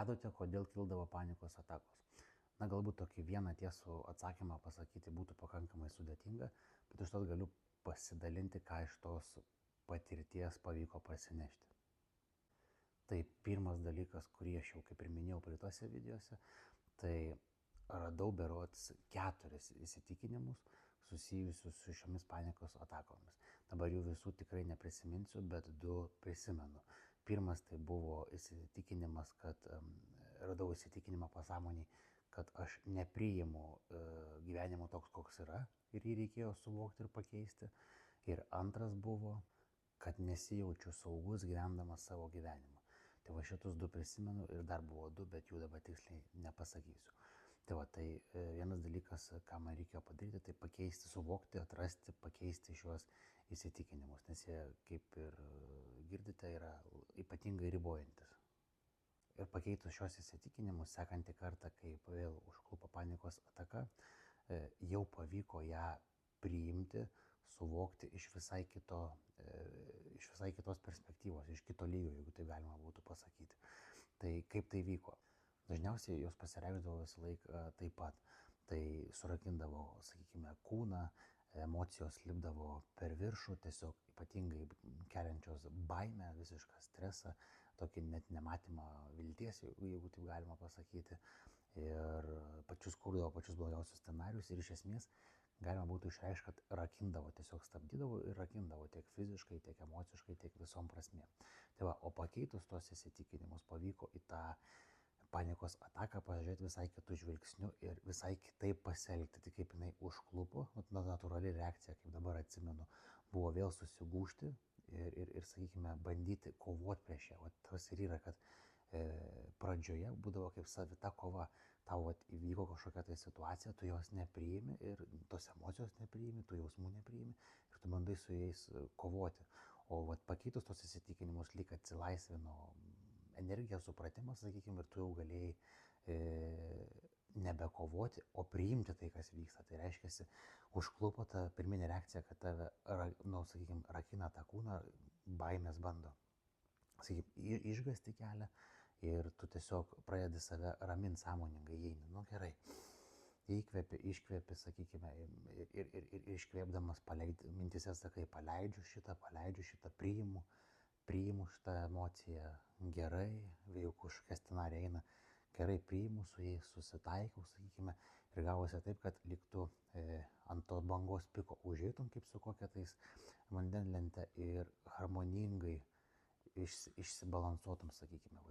radote, kodėl kildavo panikos atakos? Na, galbūt tokį vieną tiesų atsakymą pasakyti būtų pakankamai sudėtinga, bet užtat galiu pasidalinti, ką iš tos patirties pavyko parsinešti. Tai pirmas dalykas, kurį aš jau kaip ir minėjau praeitose videose, tai radau berods 4 įsitikinimus susijusius su šiomis panikos atakomis. Dabar jų visų tikrai neprisiminsiu, bet 2 prisimenu. Pirmas tai buvo įsitikinimas, radau įsitikinimą pasąmoniai, kad aš nepriimu gyvenimo toks, koks yra ir jį reikėjo suvokti ir pakeisti. Ir antras buvo, kad nesijaučiu saugus gyvendamas savo gyvenimą. Tai va šitus 2 prisimenu ir dar buvo 2, bet jų dabar tiksliai nepasakysiu. Tai vienas dalykas, ką man reikėjo padaryti, tai pakeisti, suvokti, atrasti, pakeisti šios įsitikinimus, nes jie, kaip ir girdite, yra ypatingai ribojantis. Ir pakeitus šios įsitikinimus, sekantį kartą, kai vėl užklupo panikos ataka, jau pavyko ją priimti, suvokti iš visai kitos perspektyvos, iš kito lygio, jeigu tai galima būtų pasakyti. Tai kaip tai vyko? Dažniausiai jos pasireikšdavo visą laiką taip pat. Tai surakindavo, sakykime, kūną, emocijos lipdavo per viršų, tiesiog ypatingai keliančios baimę, visišką stresą, tokį net nematymą vilties, jeigu taip galima pasakyti. Ir kurdavo pačius blogiausius scenarius ir iš esmės galima būtų išreikšti, kad rakindavo, tiesiog stabdydavo ir rakindavo tiek fiziškai, tiek emociškai, tiek visom prasmėm. Tai va, o pakeitus tos įsitikinimus pavyko į tą panikos ataką pažiūrėti visai kitų žvilgsnių ir visai kitaip pasielgti. Tai kaip jinai užklupo, natūrali reakcija, kaip dabar atsimenu, buvo vėl susigūžti ir sakykime, bandyti kovoti prieš ją. Tas ir yra, kad pradžioje būdavo kaip savita kova. Tau įvyko kažkokia tai situacija, tu jos nepriimi ir tos emocijos nepriimi, tu jausmų nepriimi ir tu bandai su jais kovoti. O pakeitus tos įsitikinimus lyg atsilaisvino energija, supratimas, sakykime, ir tu jau galėjai nebekovoti, o priimti tai, kas vyksta. Tai reiškia, užklupo ta pirminė reakcija, kad tave, sakykime, rakina tą kūną, baimės bando, sakykime, išgąsti kelią ir tu tiesiog pradedi save raminti sąmoningai, įeini. Gerai, įkvepi, iškvepi, sakykime, ir iškvėpdamas mintise sakai, paleidžiu šitą, priimu šitą emociją, gerai, jau kažkokia scenarija eina, gerai priimu su jais, susitaikau, sakykime, ir gavosi taip, kad lyg tu ant to bangos piko užeitum kaip su kokia tais vandenlente ir harmoningai išsibalansuotum, sakykime,